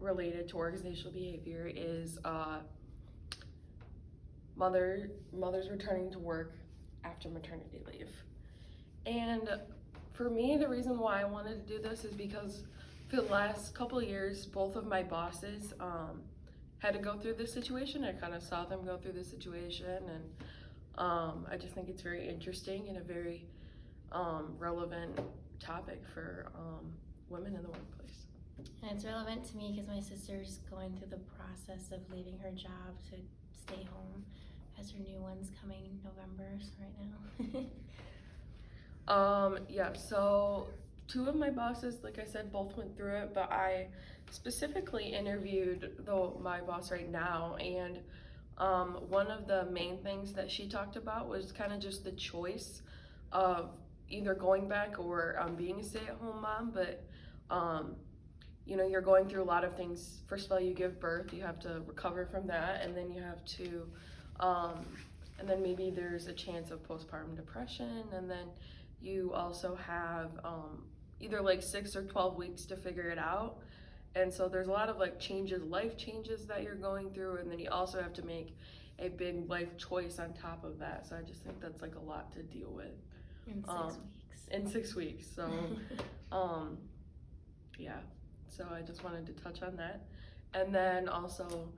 related to organizational behavior is mothers returning to work after maternity leave. And for me, the reason why I wanted to do this is because for the last couple of years, both of my bosses had to go through this situation. I kind of saw them go through this situation, and I just think it's very interesting and a very relevant topic for women in the workplace. And it's relevant to me because my sister's going through the process of leaving her job to stay home as her new one's coming November right now. Yeah, so two of my bosses, like I said, both went through it, but I specifically interviewed my boss right now, and one of the main things that she talked about was kind of just the choice of either going back or being a stay-at-home mom. But you know, you're going through a lot of things. First of all, you give birth, you have to recover from that, and then you have to and then maybe there's a chance of postpartum depression, and then you also have either like 6 or 12 weeks to figure it out. And so there's a lot of like life changes that you're going through, and then you also have to make a big life choice on top of that. So I just think that's like a lot to deal with In 6 weeks. In 6 weeks. So yeah, so I just wanted to touch on that. And then also,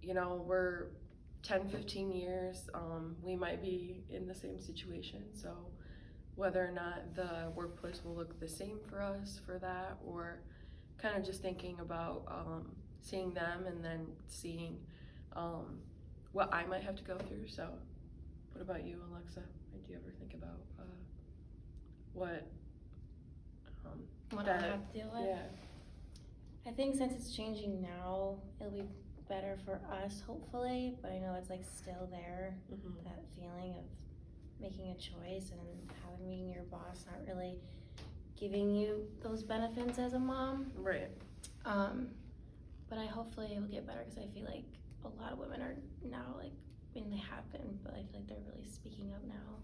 you know, we're 10-15 years, we might be in the same situation. So whether or not the workplace will look the same for us for that, or kind of just thinking about seeing them and then seeing what I might have to go through. So what about you, Alexa? Do you ever think about what I have to deal with? Yeah. I think since it's changing now, it'll be better for us, hopefully, but I know it's like still there, that feeling of making a choice and having your boss not really giving you those benefits as a mom. Right. But hopefully it will get better, because I feel like a lot of women are now, like, I mean, they have been, but I feel like they're really speaking up now,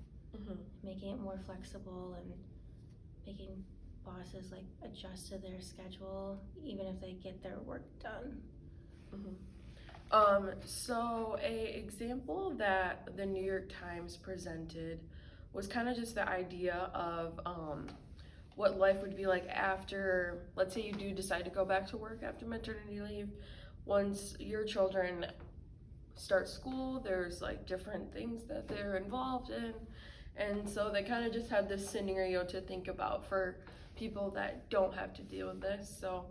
making it more flexible and making bosses like adjust to their schedule, even if they get their work done. So a example that the New York Times presented was kind of just the idea of what life would be like after, let's say you do decide to go back to work after maternity leave. Once your children start school, there's like different things that they're involved in. And so they kind of just had this scenario to think about for people that don't have to deal with this. So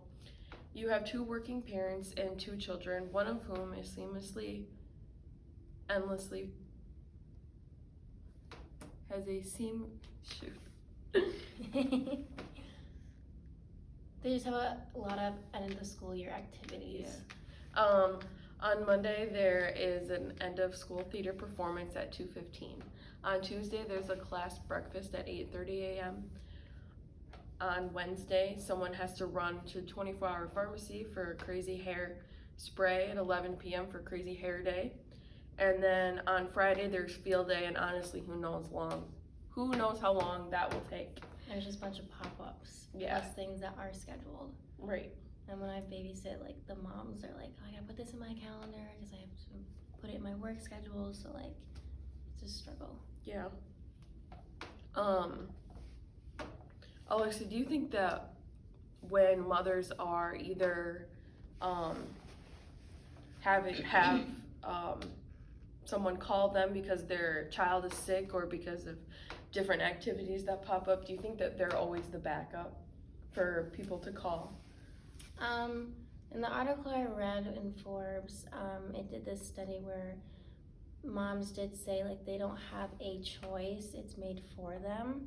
you have 2 working parents and 2 children, one of whom is endlessly They just have a lot of end of the school year activities. Yeah. On Monday there is an end of school theater performance at 2:15. On Tuesday there's a class breakfast at 8:30 a.m. On Wednesday, someone has to run to 24-hour pharmacy for crazy hair spray at 11 p.m. for crazy hair day. And then on Friday, there's field day, and honestly, who knows how long that will take. There's just a bunch of pop-ups, Yeah. plus things that are scheduled. Right. And when I babysit, like, the moms are like, oh, I gotta put this in my calendar because I have to put it in my work schedule, so like, it's a struggle. Yeah. Alexa, do you think that when mothers are either have someone call them because their child is sick or because of different activities that pop up, do you think that they're always the backup for people to call? In the article I read in Forbes, it did this study where moms did say like they don't have a choice, it's made for them,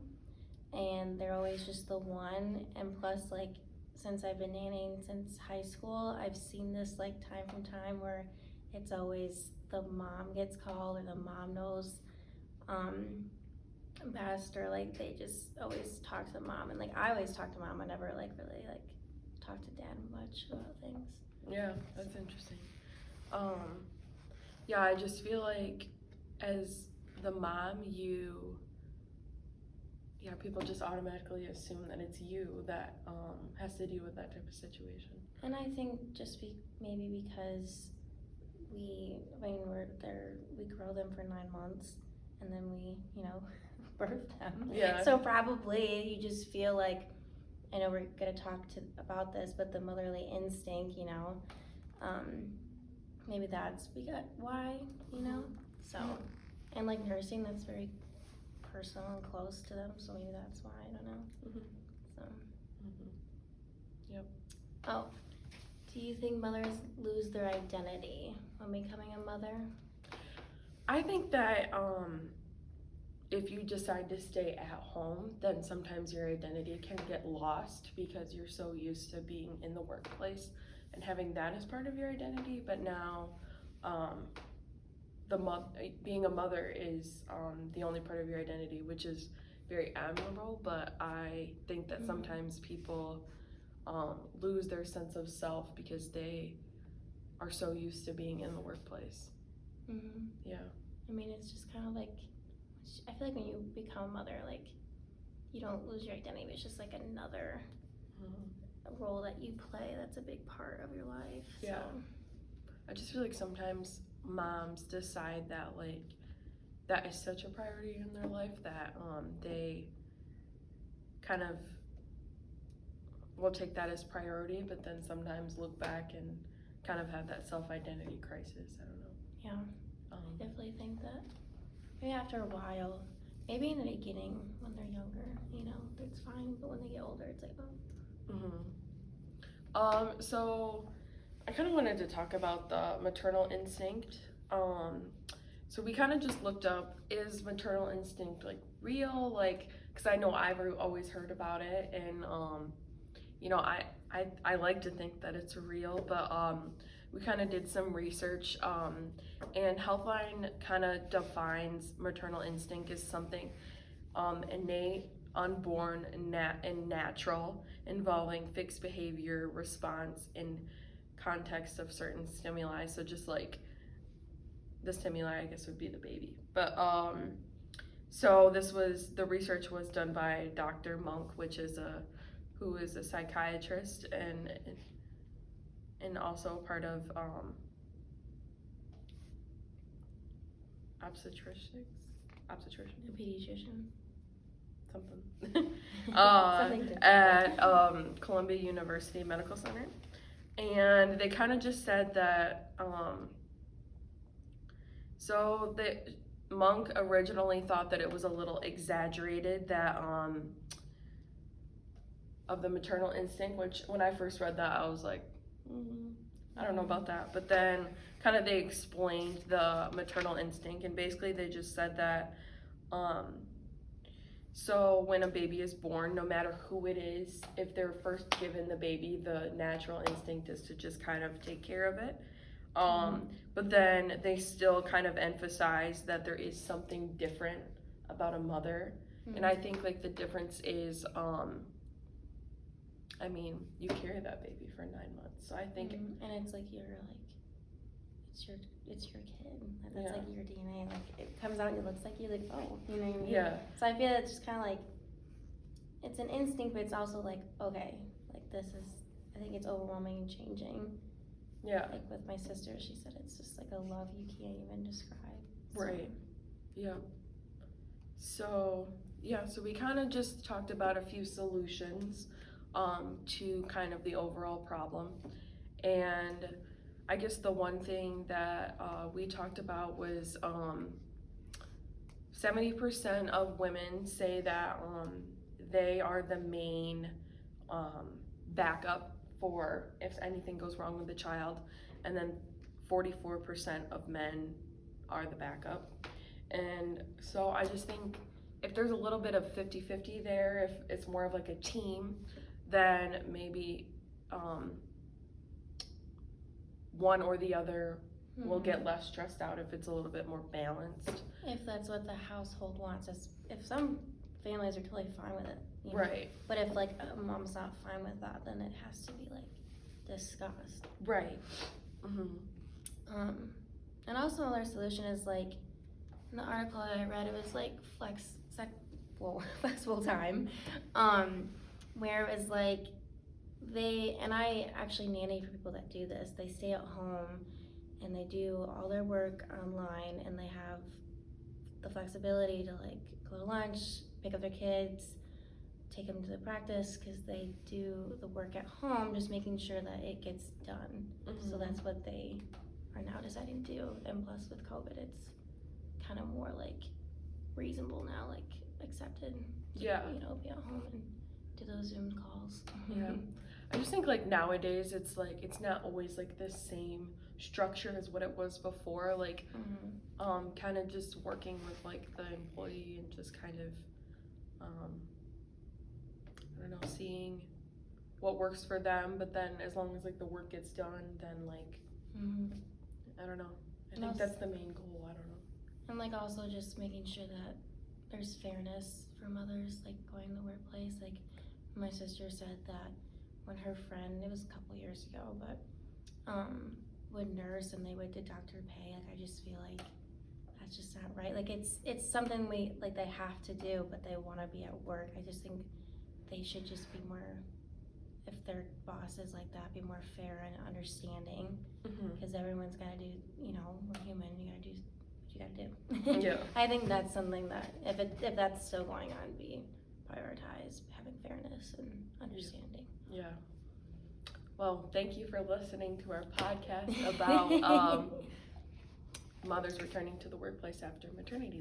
and they're always just the one. And plus, like, since I've been nannying since high school, I've seen this like time from time where it's always the mom gets called or the mom knows best, or like they just always talk to the mom. And like I always talk to mom, I never like really like talk to dad much about things. Yeah, that's interesting. Yeah, I just feel like as the mom, yeah, people just automatically assume that it's you that has to deal with that type of situation. And I think just maybe because we grow them for 9 months, and then we, birth them. Yeah. So probably you just feel like, I know we're gonna talk about this, but the motherly instinct, maybe that's why, So, and like nursing, that's very personal and close to them, so maybe that's why, I don't know. Mhm. So. Mhm. Yep. Oh, do you think mothers lose their identity when becoming a mother? I think that if you decide to stay at home, then sometimes your identity can get lost because you're so used to being in the workplace and having that as part of your identity. But now, um, being a mother is the only part of your identity, which is very admirable. But I think that sometimes people lose their sense of self because they are so used to being in the workplace. Mm-hmm. Yeah. I mean, it's just kind of like, I feel like when you become a mother, like, you don't lose your identity, it's just like another role that you play that's a big part of your life. Yeah. So. I just feel like sometimes moms decide that like that is such a priority in their life that they kind of will take that as priority, but then sometimes look back and kind of have that self-identity crisis. I don't know. Yeah, I definitely think that maybe after a while, maybe in the beginning when they're younger, it's fine, but when they get older, it's like, oh. So I kind of wanted to talk about the maternal instinct. So we kind of just looked up, is maternal instinct like real? Like, because I know I've always heard about it, and I like to think that it's real, but we kind of did some research, and Healthline kind of defines maternal instinct as something innate, unborn, and natural, involving fixed behavior response in context of certain stimuli. So just like the stimuli, I guess, would be the baby. But so the research was done by Dr. Monk, who is a psychiatrist and also part of obstetrician, a pediatrician. something, Something different. at Columbia University Medical Center, and they kind of just said that. So the Monk originally thought that it was a little exaggerated that of the maternal instinct, which when I first read that I was like, I don't know about that. But then kind of they explained the maternal instinct, and basically they just said that so when a baby is born, no matter who it is, if they're first given the baby, the natural instinct is to just kind of take care of it. But then they still kind of emphasize that there is something different about a mother. And I think like the difference is, I mean, you carry that baby for 9 months. So I think, and it's like it's your kid. That's like your DNA. Like it comes out and it looks like you. Like, oh, you know what I mean? Yeah. So I feel it's just kind of like it's an instinct, but it's also like, okay, like this is. I think it's overwhelming and changing. Yeah. Like with my sister, she said it's just like a love you can't even describe. So. Right. Yeah. So we kind of just talked about a few solutions to kind of the overall problem. And I guess the one thing that we talked about was 70% of women say that they are the main backup for if anything goes wrong with the child, and then 44% of men are the backup. And so I just think if there's a little bit of 50-50 there, if it's more of like a team, then maybe one or the other will get less stressed out if it's a little bit more balanced. If that's what the household wants. If some families are totally fine with it. Right. But if like a mom's not fine with that, then it has to be like discussed. Right. And also another solution is like in the article that I read, it was like flexible time, where it was like and I actually nanny for people that do this. They stay at home and they do all their work online, and they have the flexibility to like go to lunch, pick up their kids, take them to the practice, because they do the work at home, just making sure that it gets done. So that's what they are now deciding to do. And plus with COVID, it's kind of more like reasonable now, like accepted to, Yeah. Be at home and do those Zoom calls. Yeah. I just think like nowadays it's like it's not always like the same structure as what it was before. Like kind of just working with like the employee and just kind of I don't know, seeing what works for them, but then as long as like the work gets done, then like I don't know. I think that's the main goal. I don't know. And like also just making sure that there's fairness for mothers, like going to the workplace. Like my sister said that when her friend, it was a couple years ago, but would nurse and they would deduct her pay, like I just feel like that's just not right. Like it's something they have to do, but they want to be at work. I just think they should just be more, if their boss is like that, be more fair and understanding, because everyone's got to do, we're human, you got to do what you got to do. Yeah. I think that's something that if that's still going on, be prioritized, having fairness and understanding. Yeah. Well, thank you for listening to our podcast about mothers returning to the workplace after maternity